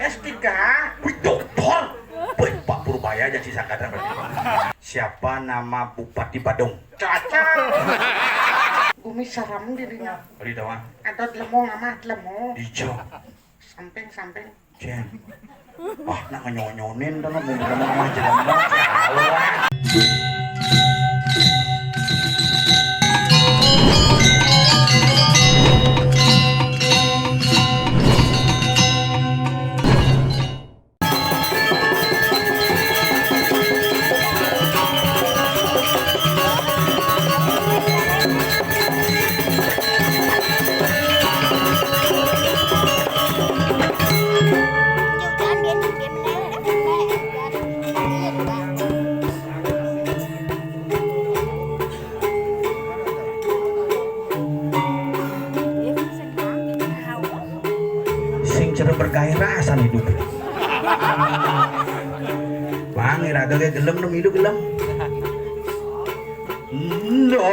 S3. Wih, doktor. Wih, Pak Purbaya jadi sangkatan berarti. Siapa nama Bupati Badung? Caca. Bumi saram dirinya. Beri dawan. Atau lemo mama lemo. Ijo. Samping. Jen. Wah, nak nyonyonin dong, mau ngomong jelema. Bergairah asan hidup. Bang, iraga kayak gelem dong hidup gelem. No.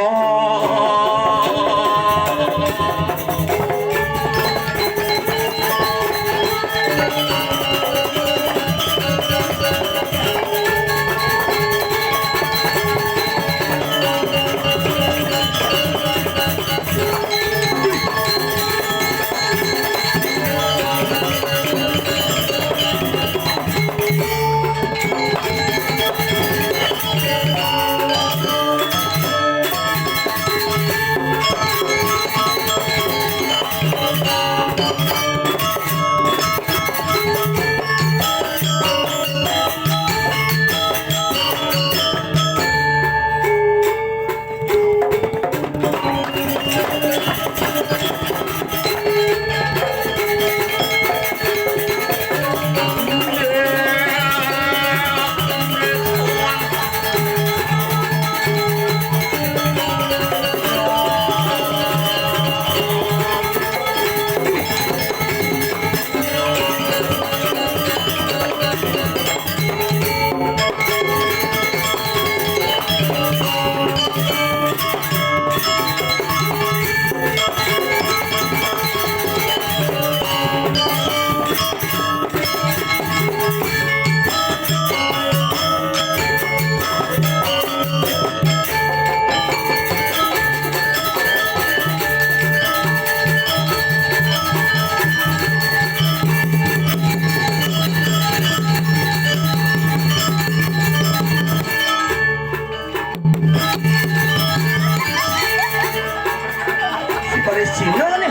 Cina nih.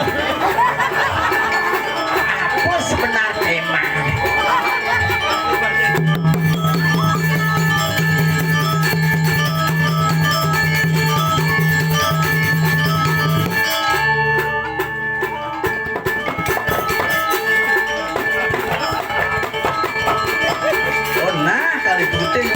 Apa sebenarnya emang? Oh nah, kali putih.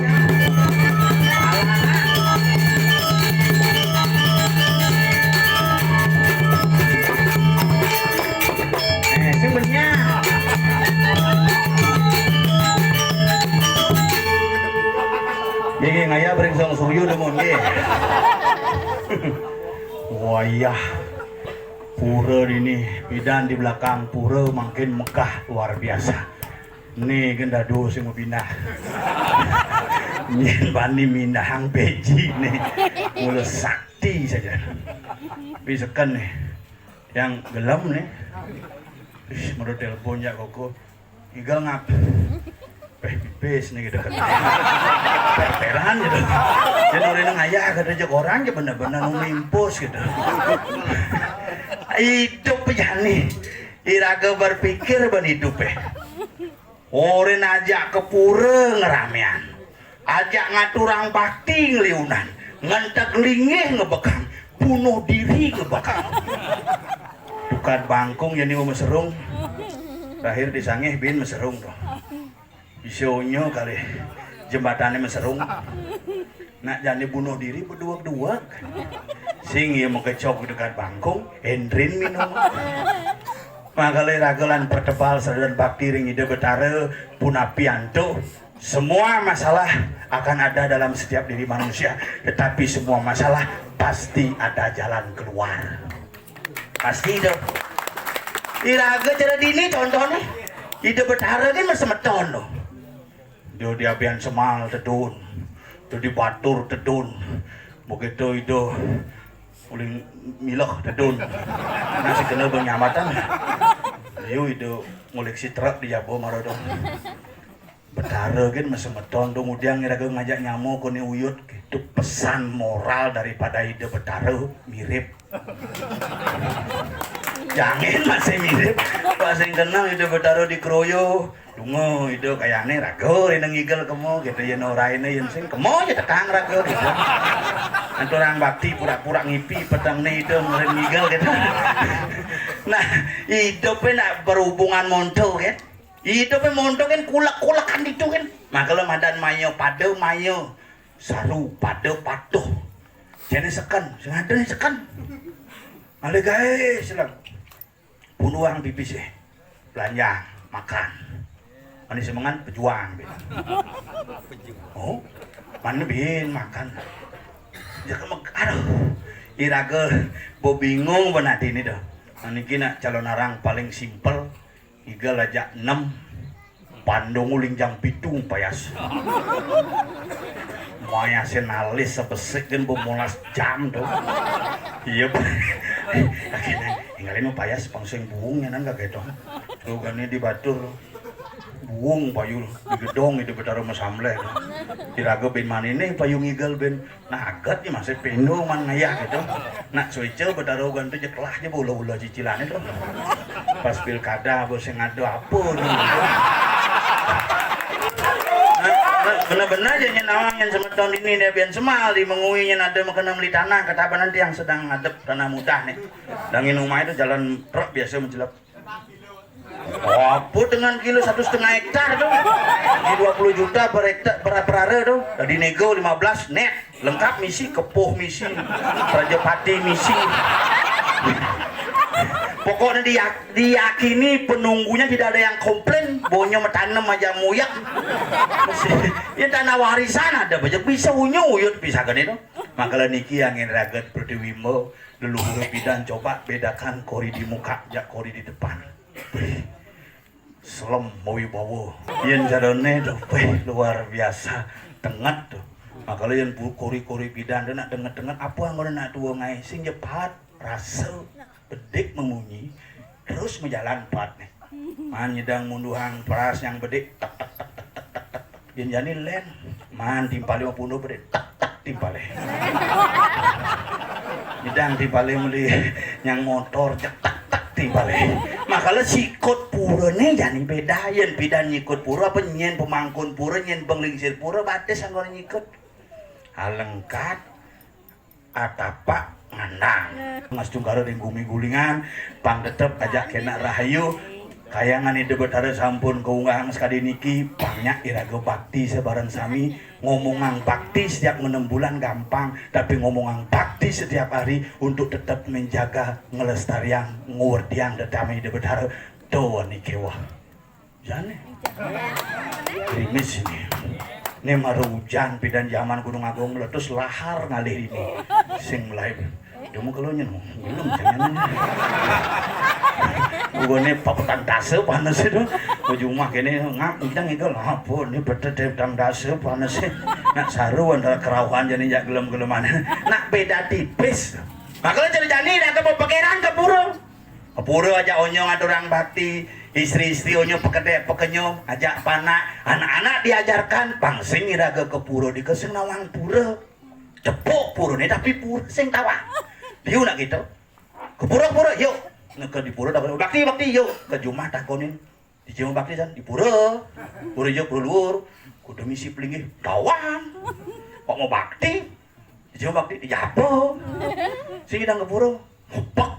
Ini ngaya beringsong suyu demon ge. Wayah. Pura ini bidan di belakang pura makin megah luar biasa. Nih gendado sing mau pindah. Nyen bani mindahang beji nih. Mula sakti saja. Bisakan nih. Yang gelem nih. Ih, mau telepon ya koko. Igal ngap. Bes nih gitu kan. Perperan gitu. Jadi orang ngaya kata aja orang ya bener-bener numimpus gitu. Hidup ya nih. Iraga berpikir ban hidup Orang ajak ke pura ngeramean. Ajak ngaturang bakti ngeliunan. Ngentek lingih ngebekang. Bunuh diri ngebekang. Bukan bangkung jadi mau meserung. Terakhir disangih bin meserung tuh. Isyonyo kali jembatannya meserung. Nak jadi bunuh diri berdua-dua. Sing ya mau kecok dekat bangkung, Hendrin minum. Makale ragelan pertebal seradan bakti ring ide betare punapianto. Semua masalah akan ada dalam setiap diri manusia, tetapi semua masalah pasti ada jalan keluar. Pasti dong. Iraga cara dini contohnya. ide betara kan masa meton loh. Dia abian semal tedun, tu di batur tedun, begitu itu uling milah tedun, nasi kena bernyamatan. Ayo itu ngulik si truk di Jabo marodo. Betara kan masa meton tu kemudian ngajak nyamuk kuni uyut itu pesan moral daripada ide betara mirip. Jangan masih mirip, pas yang kenal ide betara di kroyo. Dungo itu kayaknya rago ini ngigel kamu gitu ya Nora ini yang sing kamu aja tekang rago gitu. Nanti orang bakti pura-pura ngipi petang nih itu ngigel gitu. Nah hidupnya nak berhubungan monto kan, hidupnya monto kan kulak-kulakan itu kan. Nah kalau madan mayo pado mayo saru pado patuh, jadi sekan, sengaja sekan. Ada guys selang, bunuang pipis belanja makan. Ani semangat pejuang bilang. Oh, mana bin makan. Jangan aduh, iraga bo bingung benar ini dah. Ani kina calon orang paling simpel, igal aja 6 pandong uling jang pitung payas. Maya senalis sebesek dan bemolas jam tuh. Iya pak. Akhirnya tinggalin payas pangseng buungnya nang gak gitu. Tuh kan ini di batur. Buung payung di gedong itu betara masamle diraga ben man ini payung igal ben nah agat ni masih pendo man ngayah gitu nak suicel betara gantu jeklah je bola-bola cicilan itu pas pilkada bos yang ada apa nih benar-benar aja nyawang yang semeton ini dia bian semal di menguinya ada makan beli tanah kata apa nanti yang sedang ngadep tanah mudah nih dan rumah itu jalan truk biasa menjelap. Oh, apa dengan kilo 1,5 hektar tuh? Di 20 juta per hektar per are tuh. Dari nego 15 net, lengkap misi kepuh misi, Raja Pati misi. Pokoknya diyakini penunggunya tidak ada yang komplain, bonyo metanam aja muyak. Ya tanah warisan ada banyak bisa uyut bisa kan itu. Makalah niki yang ragat Pertiwimbo leluhur bidan coba bedakan kori di muka, jak kori di depan. Selem wibawa yang jarane tuh luar biasa tengat tuh makanya yang kori-kori bidan nak dengar apa yang nak dua ngai sing jepat rasa bedik memunyi terus menjalan pat nih man nyedang munduhan peras yang bedik tak tak tak tak tak tak tak yang jani len man timpal 50 bedik tak tak timpal nyedang timpal meli yang motor cek tak tak timpal makalah sikot pura nih jadi beda yang bidan nyikut pura apa nyen pemangkun pura nyen penglingsir pura bates anggur nyikut alengkat atapak ngandang mas tunggara di gumi gulingan pang tetep ajak kena rahayu kayangan ide betara sampun keunggahan sekali niki pangnya iraga bakti sebarang sami ngomongang bakti setiap 6 bulan gampang tapi ngomongang bakti setiap hari untuk tetap menjaga ngelestarian ngurdian detami ide betara doa niki wah jane krimis ini maru hujan pidan zaman Gunung Agung meletus lahar ngalih ini sing mulai demu kalau nyen belum jangan gue paputan dase panas itu ujung mah kene ngap kita ngigel apa ini betul tentang dase panas nak saru antara kerauhan jadi jak gelem-geleman nak beda tipis makanya jadi dah ke pepekeran ke pura aja onyong ada orang bakti istri-istri onyong pekenyom ajak panak anak-anak diajarkan pangsing iraga ke pura di keseng nawang pura cepuk pura nih tapi pura sing tawa diu nak gitu ke pura yuk ke di pura bakti yuk ke Jumat takonin di Jumat bakti san di pura yuk pura luhur kudu misi pelinggih tawang kok mau bakti di Jumat bakti di Japo sing idang ke pura ngopak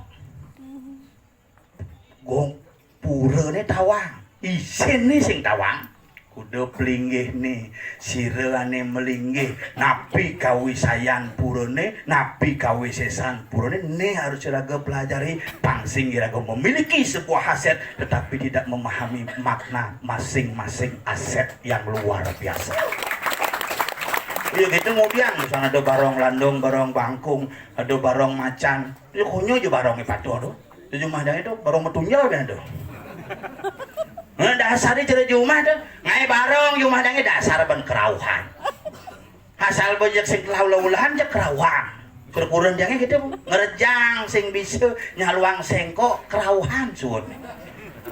gong pura nih tawang isin nih sing tawang kudu pelinggih nih sirane melinggih napi kawisayan purane napi kawisesan purane nih harus iraga pelajari pangsing iraga memiliki sebuah aset tetapi tidak memahami makna masing-masing aset yang luar biasa. Iya gitu kemudian misalnya ada barong landung, barong bangkung, ada barong macan, itu konyo aja barongnya patuh tuh. Itu cuma ada itu barong metunjal kan tuh. Dasar di cerita Jumah tuh ngai bareng Jumah dange dasar ban kerauhan asal bejek sing laula-ulahan je kerawang kurang jange gitu ngerejang sing bisa nyaluang sengko kerauhan suun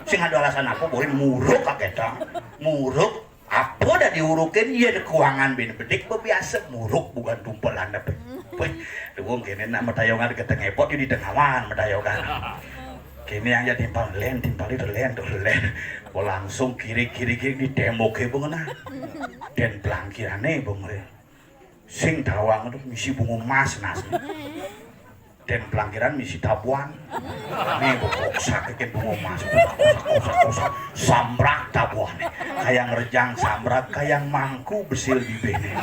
sing ada alasan apa boleh muruk kaketa muruk apa dah diurukin iya keuangan bin bedik biasa muruk bukan tumpelan tapi tuh kene nak metayongan keteng epot di tengawan metayongan kini yang jadi timpal itu len langsung kiri di demo ke bengena dan pelangkirane bengre sing tawang itu misi bunga mas nasi dan pelangkiran misi tabuan nih bukok sakit bunga mas kosak samrak tabuan kayak ngerejang samrak kayak mangku besil di bene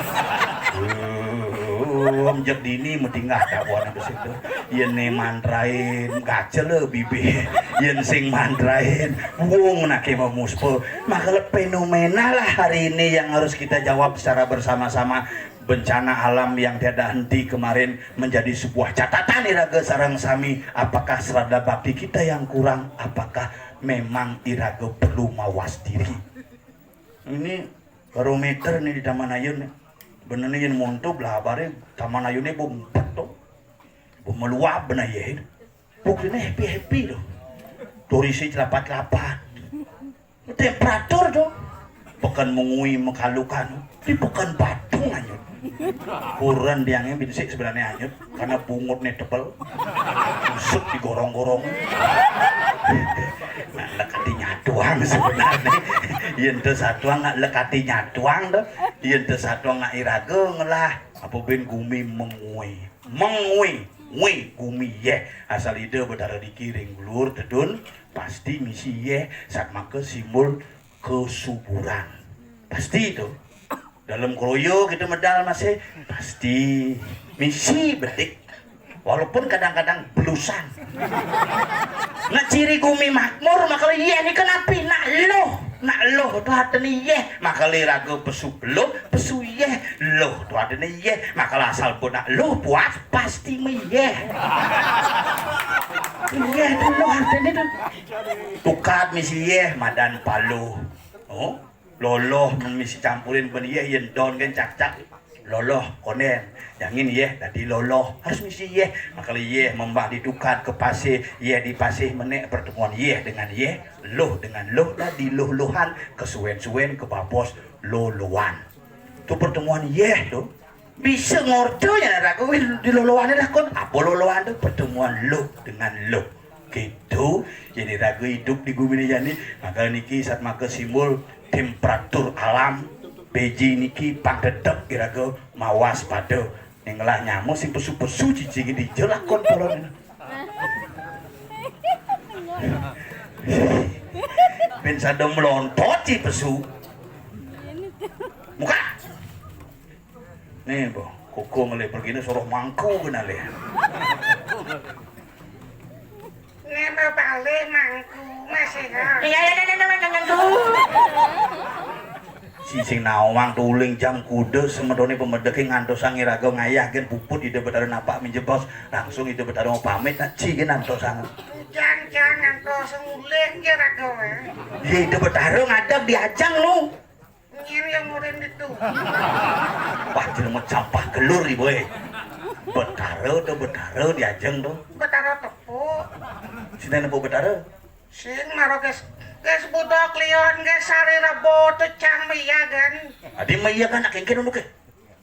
jek dini metingah tabuan besil tuh yen ne mandrain gacel bibe yen sing mandrain wong nak muspo maka fenomena lah hari ini yang harus kita jawab secara bersama-sama. Bencana alam yang tiada henti kemarin menjadi sebuah catatan iraga sarang sami. Apakah serada bakti kita yang kurang? Apakah memang iraga perlu mawas diri? Ini barometer nih di Taman Ayun. Benernya yang monto belah bare Taman Ayun ini bom betul, bom meluap benar ya. Pokoknya happy doh. Turisi celapat-celapat. Temperatur doh. Bukan mengui mekalukan. Di bukan Badung Ayun. Kurang diangnya binsik sebenarnya anyut karena bungutnya tebel busuk digorong-gorong nah lekati nyatuang sebenarnya yang tersatuang nggak lekati nyatuang dah yang tersatuang nggak iraga ngelah apa ben gumi mengui gumi ye asal ide berdarah dikiring gulur tedun pasti misi ye saat maka simbol kesuburan pasti itu dalam kroyo kita medal masih pasti misi betik walaupun kadang-kadang belusan nak ciri gumi makmur maka iya ini kenapa nak loh tuh hati nih ye maka ragu pesu lo pesu ye loh tuh hati nih ye maka asal pun nak lo puas pasti ye iya tuh lo hati nih tuh tukat misi ye madan palu oh loloh misi campurin benih yen don kan cak loloh konen yang ini ya tadi loloh harus misi ye maka ye membah ditukat ke pasir ye di pasir menek pertemuan ye dengan ye loh dengan loh lah di loh-lohan kesuen-suen ke babos lolohan itu pertemuan ye tuh bisa ngordonya aku di lolohan dah kon apa lolohan tuh pertemuan loh dengan loh gitu jadi ragu hidup di bumi ini maka niki saat maka simbol temperatur alam beji niki pandedep kira-kira mawas pada ninglah nyamuk sing pesu-pesu cici di jelakon polon ben sadom melontot ci pesu muka nih boh koko ngele pergi ini suruh mangku kenal ya Nemo balik mangku masih kan si sing nawang tuling jam kuda semedone pemedeke ngantos sangi raga ngayah gen puput ide betara napak minjebos langsung ide betara mau pamit nak ci gen ngantos sangat jangan ngantos nguling ya raga ya ide betara ngadap diajang lu ini yang murin itu wah jelema campah gelur ibu betara diajang tuh betara tepuk sini nepo betara sing maro guys budak lion guys sari rabo tecang miyagan adi miyagan nak kengken ke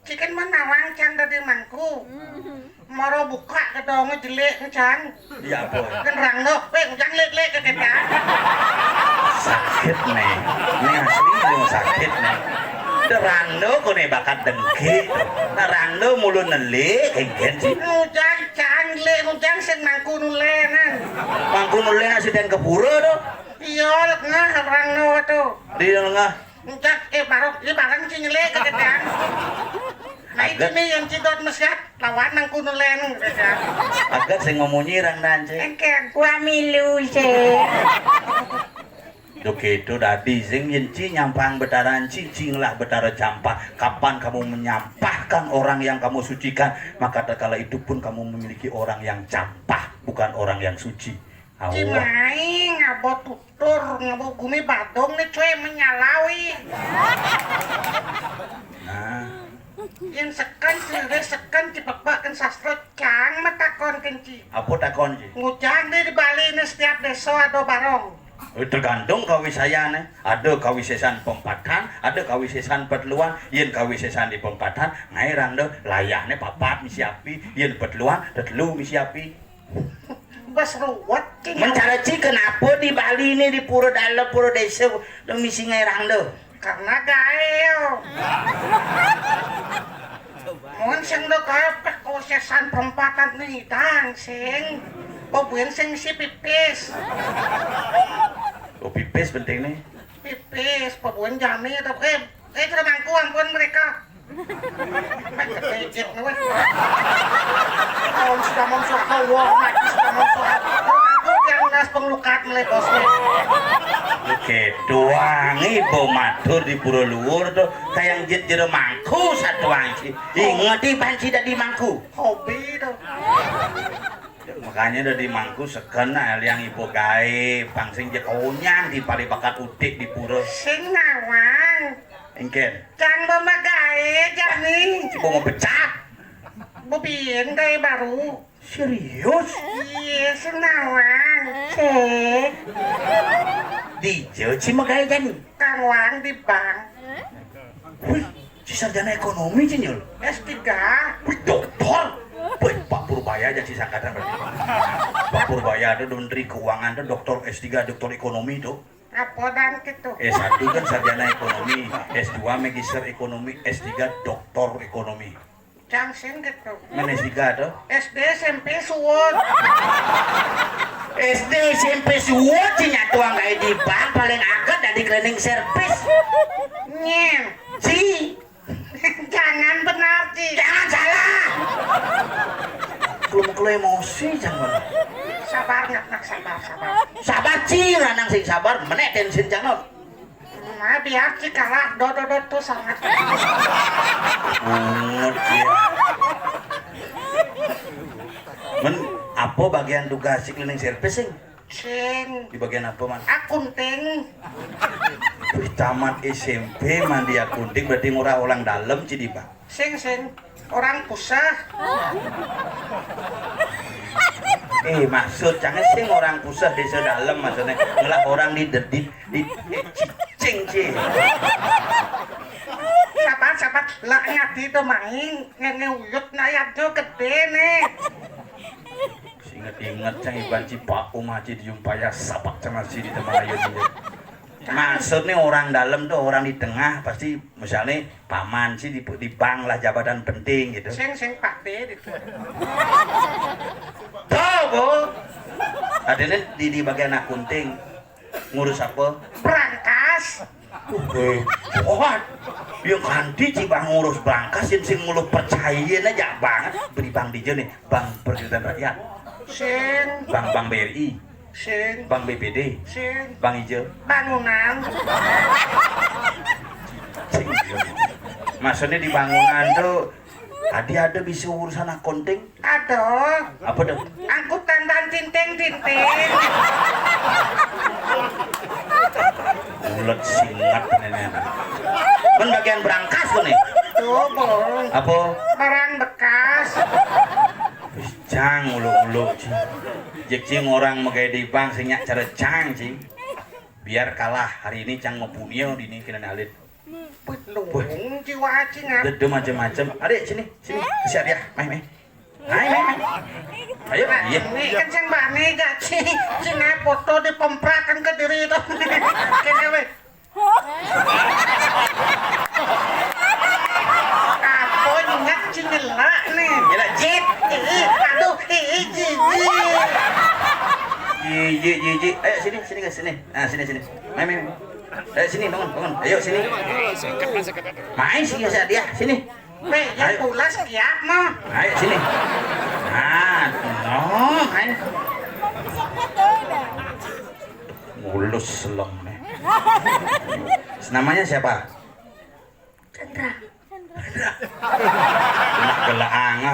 cikin menawang can dari mangku maro buka kedonge jelek can iya apa kan rangno ujang lek-lek ke kita sakit nih ini asli yang sakit nih rangno ko nih bakat dengki rangno mulu nele kengken sih ujang can lek ujang sing mangku nulenan asli dan kepura tuh iya ngah rangno tuh di ngah ujang barang sing nyelek ke kita nah itu nih yang cidot mesyat lawan mangku nulen agak sing memunyi rang nance engken wamilu sih Oke itu tadi sing yenci nyampang betaran cicing lah betara campah. Kapan kamu menyampahkan orang yang kamu sucikan, maka terkala itu pun kamu memiliki orang yang campah, bukan orang yang suci. Cimaing ngabo tutur ngabo gumi badong nih cuy menyalawi. Nah, Yang sekan dipepakkan sastra cang matakon kenci. apa takon sih? Ngujang deh di Bali ini setiap desa ada barong. Tergantung kawisayane. Ada kawisesan pempatan, ada kawisesan petluan. Yen kawisesan di pempatan, ngairang deh layahnya papat misiapi. Yen petluan, tetelu misiapi. Bas ruwet cing. Mencari kenapa di Bali ini di pura dalam pura desa dong misi ngairang deh? Karena gael. Mohon sing lo kaya pekosesan perempatan nih tang sing. Pabuen sing si pipis. Oh pipis penting nih. Pipis, pabuen jami atau temanku ampun mereka. Kejit nih. Tahun sudah mau suka wong, mati sudah mau suka. Temanku yang nas penglukat meledos nih. Oke, doang ibu matur di pura luhur tuh kayak jit jero mangku satu angsi. Ingat di panci di mangku. Hobi tuh. Makanya udah di mangku sekena yang ibu gawe pangsing je konyang di pari bakat udik di pura. Sing nawang. Engken. Jangan memagae jani. Cipo mau pecat. Bobien gawe baru. Serius? Iya, sing nawang. Cek. Dijo cima gawe jani. Kang Wang di bank. Wih, si sarjana ekonomi cinyol. S3. Wih, doktor. Wih, Pak Purbaya aja si sangkatan berarti. Pak Purbaya itu menteri keuangan itu doktor S3 doktor ekonomi itu. Apa dan gitu? S1 kan sarjana ekonomi, S2 magister ekonomi, S3 doktor ekonomi. Jangsin gitu. Mana S3 tuh? SD SMP suwun. SD SMP suwun cinya tuang kayak di bank paling akad dari cleaning service. Nyen. Si, Jangan benar, Ci. jangan salah. Kalau emosi jangan. Sabar, nak sabar. Sabar Ci, ranang sing sabar, menek tensin jangan. Nah, biar Ci kalah. Do tuh sangat. Mungut ya. Men, apa bagian tugas si cleaning service sing? Sing. Di bagian apa man? Akunting. Wih, tamat SMP mandi akunting berarti ngurah orang dalam cidi pak. Sing. Orang pusah. Maksud canggih sing orang pusat desa dalam maksudnya ngelak orang di cicing ci. Sabar. Lah ngadi tuh main. Ngeuyut nayat tuh gede nih. Ingat canggih banci pak umaci dijumpaya sapak sama si di tempat ayo ini. Maksud nih orang dalam tuh orang di tengah pasti misalnya paman sih di bank lah jabatan penting gitu. Sing Pak D itu. Tuh bu, adanya di bagian akunting ngurus apa? Berangkas. What? Yang kanti cibang ngurus berangkas sing ngurus percaya aja banget beri bank di nih bank perkreditan rakyat. Sing. Bank BRI. Sing. Bank BPD. Sing. Bank hijau. Bangunan. Maksudnya di bangunan tuh ada bisa urusan akunting? Ada. Apa tuh? Angkutan dan tinting. Ulet singat nenek. Kan bagian berangkas tuh nih. Tuh, Bung. Apa? Barang bekas. Cang ulu cing. Jek cing orang magai di bank sing nyak cara cang cing. Biar kalah hari ini cang ngepunio di ini kena alit. Pelung jiwa cing. Dede macam-macam. Adik sini. Siap dia. Main. Main. Ayo. Iya. Ini kan sing bane gak cing. Cing foto dipemprakan ke diri itu. Kene we. Apa ingat cing ngelak nih. Gila jit. Aduh, jijik. Ji. Ayo sini guys sini. Nah sini. Main. Ayo sini bangun. Ayo sini. Main sih ya dia sini. Weh, ya pulas kiap mah. Ayo sini. Nah, no, main. Mulus selong nih. Namanya siapa? Chandra. Gelaanga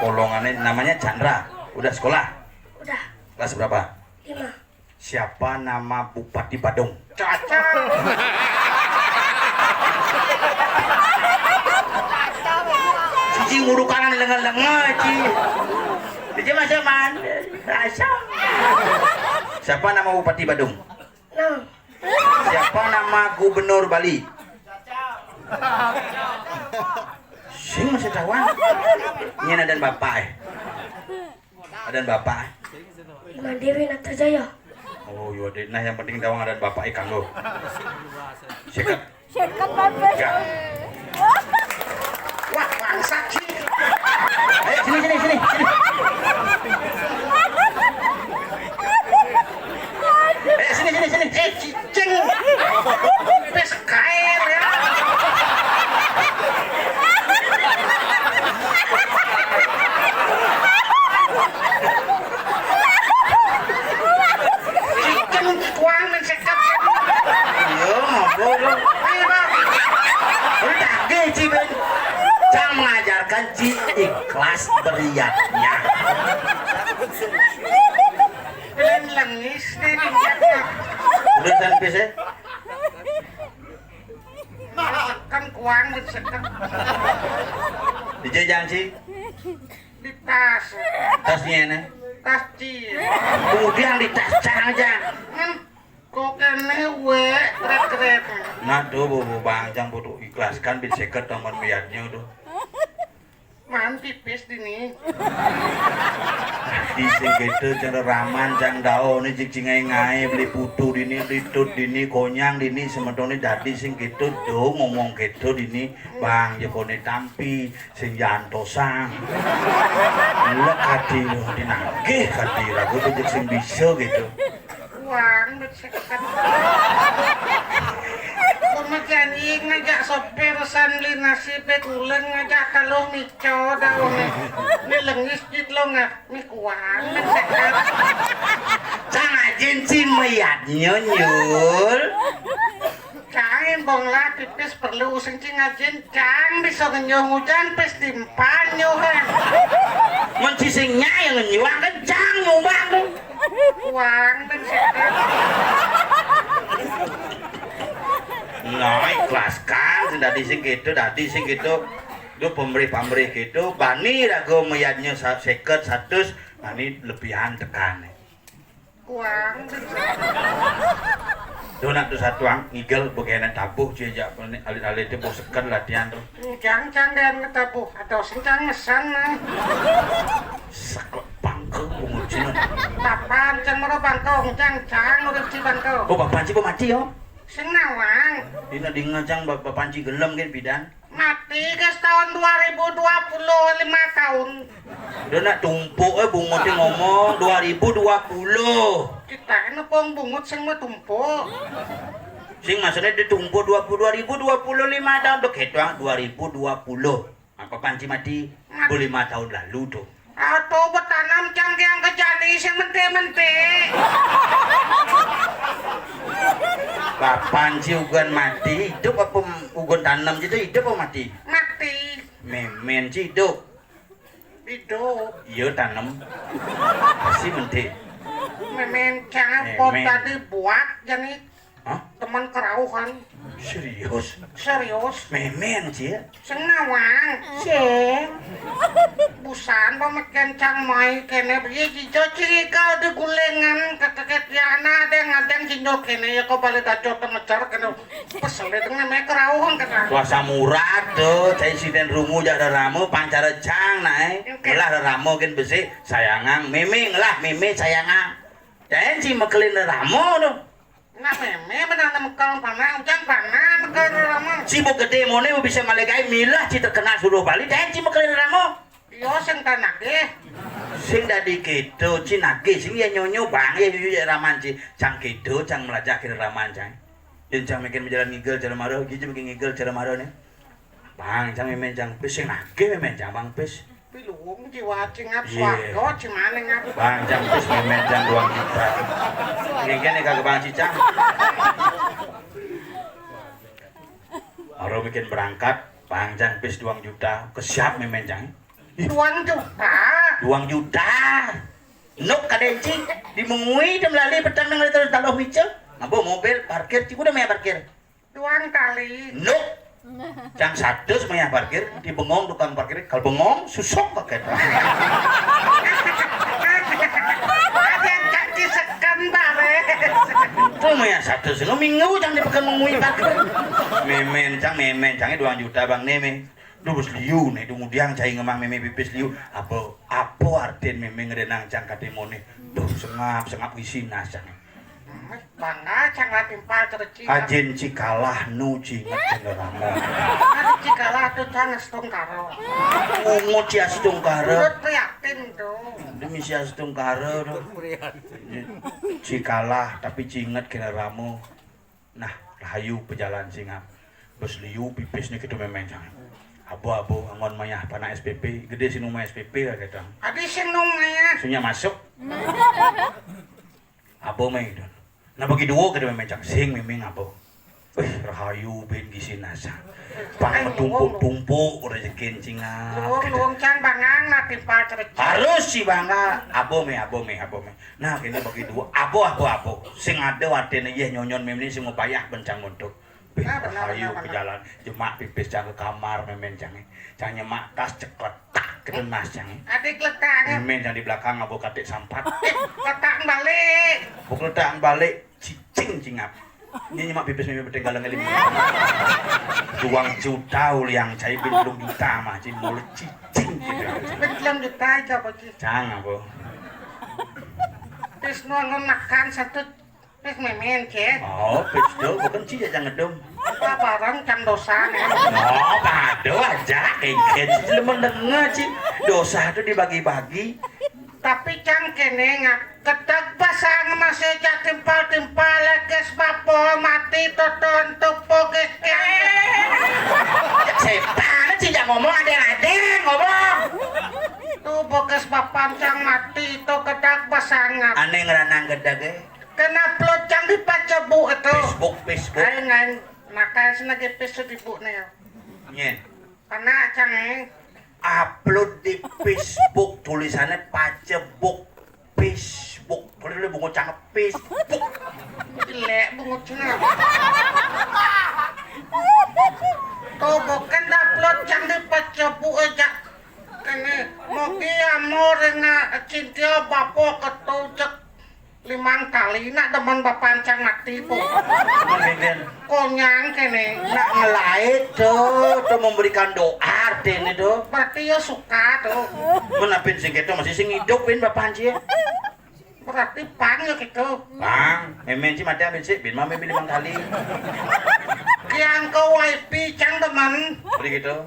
kolongannya namanya Chandra. Udah sekolah? Udah. Kelas berapa? 5. Siapa nama Bupati Badung? Cocok. Cici nguru kanan lengan-lengan, Ci. Cici masih mana? Asal. Siapa nama Bupati Badung? 6. Siapa nama Gubernur Bali? Sing masih tawan. Ini ada bapak Ada bapak Iman Dewi Natajaya. Oh iya, nah yang penting tawang ada bapak ikan lo. Sikat. Sikat bapak. Ya. Wah, bangsa sih. Ayo sini. Sini. Cicing. Pes kail ya. Cicing kuang mensekat. Iya, ngobrol lo. Ayo, Bang. Udah ge Ci Ben. Jangan mengajarkan Ci ikhlas beriatnya. Belum lengis nih dinyatnya. Udah sampai sih. Kan kuang mensekat Di jajan sih. di tas. Tasnya nih. Tas cil. Kemudian di tas aja. Kan kok kene we kret-kret. Nah tuh bobo bangjang bodoh ikhlaskan bin seket teman biatnya tuh. Man pipis dini. Di sing gitu cara raman jang dao nih cing ngai beli putu dini litut dini konyang dini semetone dadi sing gitu do ngomong gitu dini bang jekone tampi sing jantosang. Lek hati lo dinagih hati ragu tuh sing bisa gitu. Kuang mensekat. Kumajani ngajak sopir sanli nasi betulen ngajak kalau mico daun ni lengis jit lo nggak ni kuang mensekat. Jangan jincin mayatnya nyul. Cangin bonglah pipis perlu sengcing ngajin cang bisa ngenyuh hujan pes timpan nyuhan. Mencisingnya yang nyuang kencang nyumbang tuh. Kuang mensekat. Nah, ikhlaskan dadi sing gitu lu pemberi gitu bani rago mayatnya 50 100 bani lebihan tekan Kuang mensekat. donat tuh satu ang ngigel bagian tabuh cija alit-alit itu mau sekat latihan tuh Cang dan ngetabuh atau sencang mesan nah. saklek bangke bungut cina Papan cang mero bangkong cang urip ci bangkong. oh bapak panci mati yo Sing nawang ini di ngajang bapak panci gelem kan bidan mati ke tahun 2020 5 tahun. donat tumpuk bungutnya ngomong 2020 Kita ini pong bungut sing mau tumpuk. sing maksudnya ditumpuk 2025 tahun tuh ketang 2020 apa panci mati 5 tahun lalu tuh Atau bertanam cangkeh yang kejani sing mente-mente. Panci ugan mati hidup apa ugan tanam gitu hidup apa mati Mati. memen sih hidup Hidup. iya tanam pasti menti Memen cang pot Memen. tadi buat jadi hah teman kerauhan. serius Serius. memen sih ya Sing nawang. Sing. Busan pemeken cang mai kene biye jijo cikal di gulengan kekeket yana adeng jinjo kene ya kau balik daco temecar kene pesel itu namanya kerauhan kena. kuasa murah tuh cai siden rungu jada ramu pancara cang naik lah ramu kan besi sayangang memeng lah meme sayangang dan si mekelin ramu tuh Nah meme benar mekal panah ujan panah mekal rama. si bu gede mone bisa malegai milah si terkenal suruh balik dan si mekelin ramu Yo sing tanah ge. sing dadi gitu cinake sing ya nyonyo bang ya yuyu ya raman ci cang gitu cang melajak ke raman cang yen cang mikir jalan ngigel jalan maro gitu bikin ngigel jalan maro nih bang cang memen cang pis sing nake memen cang bang pis Piluung jiwa cingap Iya. swarga cimane ngap. bang cang pis memen cang 2 juta ngingin nih kagak bang cicang maro bikin berangkat bang cang pis 2 juta kesiap memen cang 2 juta. 2 juta Nuk kadenci dimengui dem lali petang nang terus taloh mice. Ngabo mobil parkir ciku udah maya parkir. Doang kali. Nuk Cang satus maya parkir di bengong tukang parkir kalau bengong susok kaget. Ada kaki sekam bare. Tuh maya satus lo minggu cang dipekan mengui parkir. Memen cangnya 2 juta bang neme. Dubus liu nih kemudian cai ngemang meme pipis liu apa arten meme ngedenang cang kademone. Duh sengap wisina cang. Bangga cang timpal cerci. Ajen cikalah nu cinget cenderamo. Ada cikalah tuh cang stong karo. Ungu cias tungkara. Urut prihatin tuh. Demi cias tungkara tuh. Cikalah tapi cinget kena ramu. Nah, rahayu pejalan singap. Bos liu pipis nih kita memang cang. Abu-abu angon mayah pana SPP, gede sinu mah SPP lah kita. Adi sinung maya. Sunya masuk. Abu mah itu. Nah bagi dua kita memang cang sing memang abu. Rahayu ben gisin asa. Pang tumpuk-tumpuk rezeki cingap. Luang cang bangang na timpal cerci. Harus si bangga abo me. Nah kini bagi dua abo. Sing ada watene ye nyonyon memang sing mau payah bencang untuk. Rahayu ke jalan jemak pipis cang ke kamar memen cang nyemak tas cekletak ke denas cang. Adik letak. Memen cang di belakang abo katik sampat. Letak balik. Buk letak balik cicing cingap. Ini nyemak pipis memen betenggalang ngelim. 2 juta yang cai belum juta mah cing mulut cicing gitu. Belum juta coba cik. Cang abo. Terus nuangon makan satu. Terus memen cek. Oh, pistol bukan sih jangan ngedom. Apa barang cang dosa nih. Oh, pado aja, engket sih lu mendengar sih. Dosa itu dibagi-bagi. Tapi cang kene ketek pasang masih cak timpal lekes bapo mati toton tupo kes. Setan sih jangan ngomong ada ngomong. Tuh bokes bapam cang mati itu ketek pasangan. Aneh ngeranang gedage. Kena upload cang di pacabu itu. Facebook. Ay ngan maka senagi Facebook di bu nih. Nyen. Karena cang Upload di Facebook tulisannya pacebuk Facebook. Kalau lu bungo cang Facebook. jelek bungut cina. Tuh bukan upload cang di pacabu aja. Kene mogi amor nga cinta bapo ketujek 5 kali nak teman bapak cang mati po. Konyang kene Nak ngelait tuh memberikan doa artinya tuh. berarti ya suka tuh. Menapin sing keto masih sing hidupin bapak anci ya. Berarti pang ya gitu. Bang, memen sih mati ambil sih, bin mami 5 kali. Yang ke WP cang teman. Beri gitu.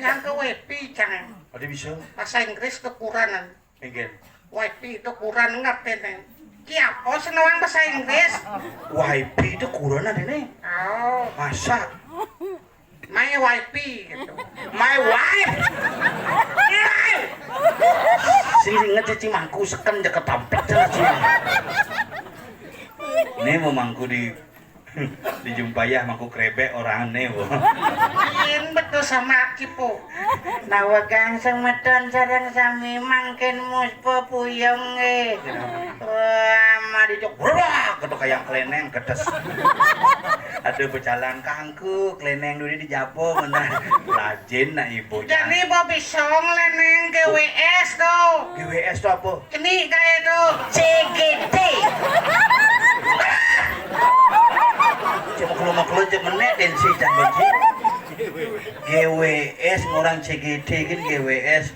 Yang ke WP cang. Ada bisa. Bahasa Inggris kekurangan. Enggen. WP itu kurang ngerti nih. Siapa senang bahasa Inggris? WIP itu kurang ada nih. Oh, Masa? my WP gitu. My wife. Sing inget cici mangku seken je ketamplek jelas sih. Ini mau mangku dijumpayah mangku krebek orang nih bu. In betul sama Cipo. Nawa gangseng medon sareng sami mangkin muspo puyong Wah, mah dicok berak ketok kayak keleneng kedes. Aduh berjalan kangku, keleneng dulu dijabo menah. Rajin nak ibu. Jadi Bobby Song leneng GWS tuh. GWS itu apa? Ini kayak tuh CGT. Cuma kalau cek menek dan si jangan sih. GWS orang CGT kan GWS.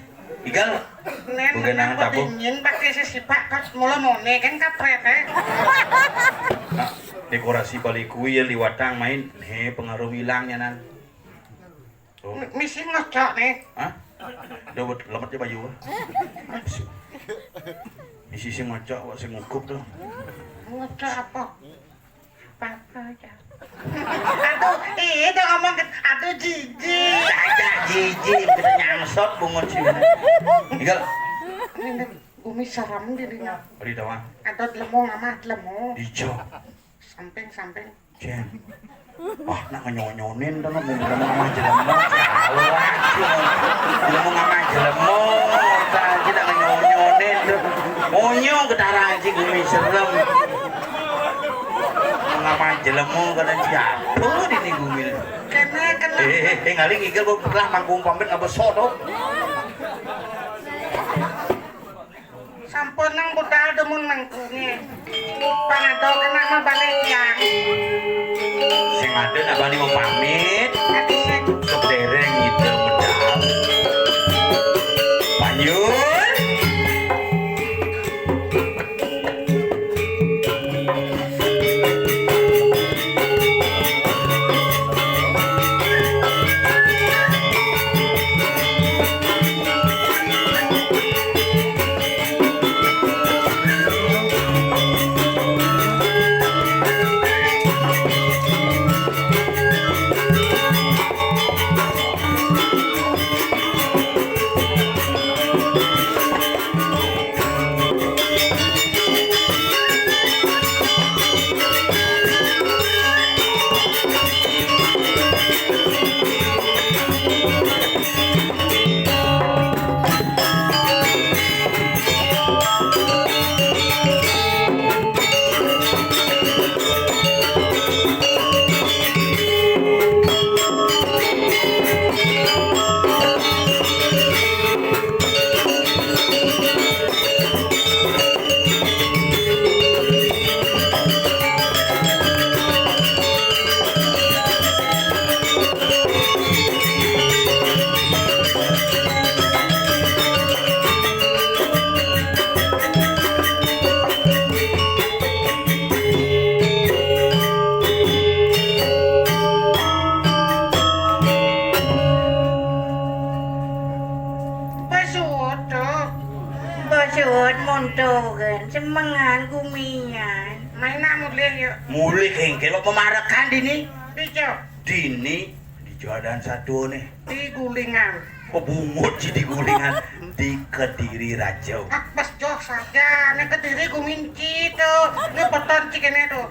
Igal. Nen Bukan nang tabu. dingin pakai sesipak kan mula mone kan kapret Nah, dekorasi balik kuil di watang main. Nih pengaruh hilangnya nan. Tuh. Misi ngocok nih. Hah? Udah buat lematnya baju. Misi sih ngocok, wak sih ngukup tuh. Ngocok apa? Apa aja. Aduh, itu ngomong aduh jijik. Ajak jijik, kita nyangsot bungut sih. Igal. Ini umi seram dirinya. Beri doang. Ada lemong amat lemong. Dijo. Samping. Jen. Ah, nak nyonyonin tuh, ngomong sama jelemo. Awak sih. Ngomong sama jelemo. Tadi nak nyonyonin tuh. Oh, Monyong ketara anjing gumi serem. Ngapain jelemu kana siapa ini gumi. Kene Ngali ngigel belah manggung pamit ngabeso to. sampun nang budal demun mangkunge. Panado kena mah balik yang. Sing aden abani mau pamit. Ati sing Sedereng ngidel medal. Panyun. Bosut montogan semangan gumian. maina mulih yo. Mulih kengke lo pemarakan dini. Dijo Dini di Jalan satu nih. di gulingan. Pebungut sih di gulingan di Kediri Rajau. Pas jok saja, nek Kediri guminci tuh. Ini beton cikene tuh.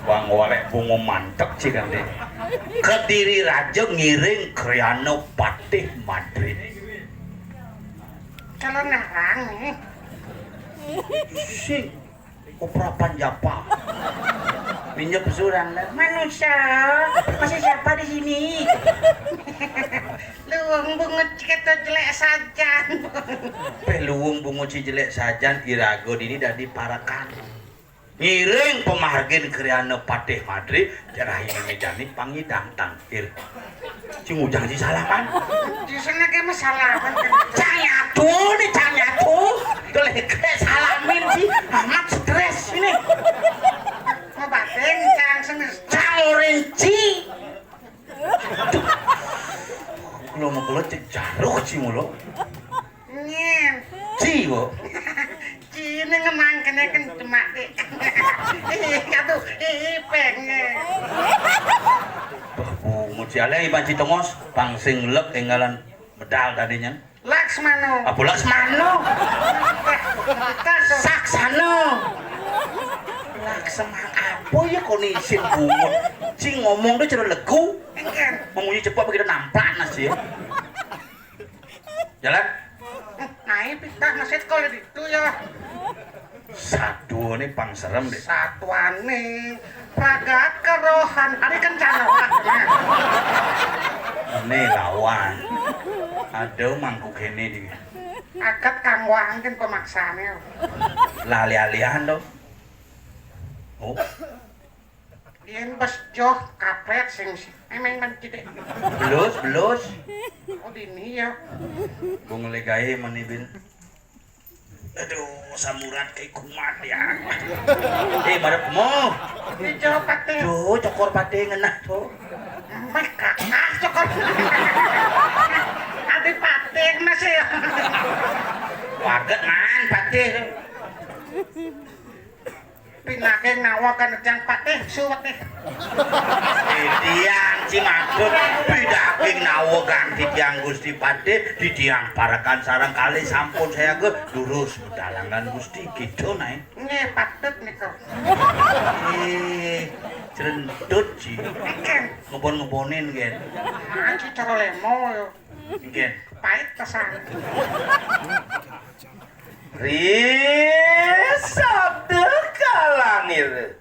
Bang walek bungo mantep sih kan deh. Kediri Rajau ngiring Kriano Patih Madrid. Kalau narang nih. Si Opera Panjapa. Pinjam pesuran lah. Manusia, masih siapa di sini? Luang bungut kita jelek saja. Peluung bungo si jelek sajan irago dini dari parakan. Ngiring pemargin Kriano Patih Madrid jarah ini mejani pangidang tangkir. Cing ujang si salaman. Di sana kayak masalah kan. Canya tuh. Keleke salamin sih amat stres ini. Mau bateng cang senges. Rinci. Kalau mau kalau cek jaruk sih mulu. Nyen. Ciwo. Cine ngemang kena kan cuma deh. Aduh, pengen. Bungut si aleh panci tongos pangsing lek enggalan medal tadinya. Laksmano. Apa Laksmano? Saksano. Laksamana apa ya kondisi bungut? Cing ngomong tuh cara legu. Enggak. Ngomongnya cepat begitu nampak nasi ya. Jalan. Naik pitah masih sekolah itu ya. Satu nih pang serem deh. Satuan nih. Praga kerohan. Ada kan cara Ini lawan. Ada mangkuk ini di. Akad kang wang kan pemaksaannya. Lali-alian dong. Oh, Yen bas joh kapret sing emang mencide. belus. Oh dini ya. Bung legai manibin. Aduh, samurat kayak kumat ya. Marap mo. Di Jawa Pate. Tuh, cokor pate ngenah tuh. Mereka cokor. Ada pate masih ya. Waget man pate. Pinake nawa kan jang pate suwet nih. Didiang Cimagut bidaking nawa ganti tiang Gusti Pate di tiang parakan sarang kali sampun saya ke lurus pedalangan Gusti gitu naik. Nge patut nih kok. Cerentut sih. Ikan. Ngebon-ngebonin gen. Aci cara lemo yo. Gen. Pahit kesan. Risabda kalangir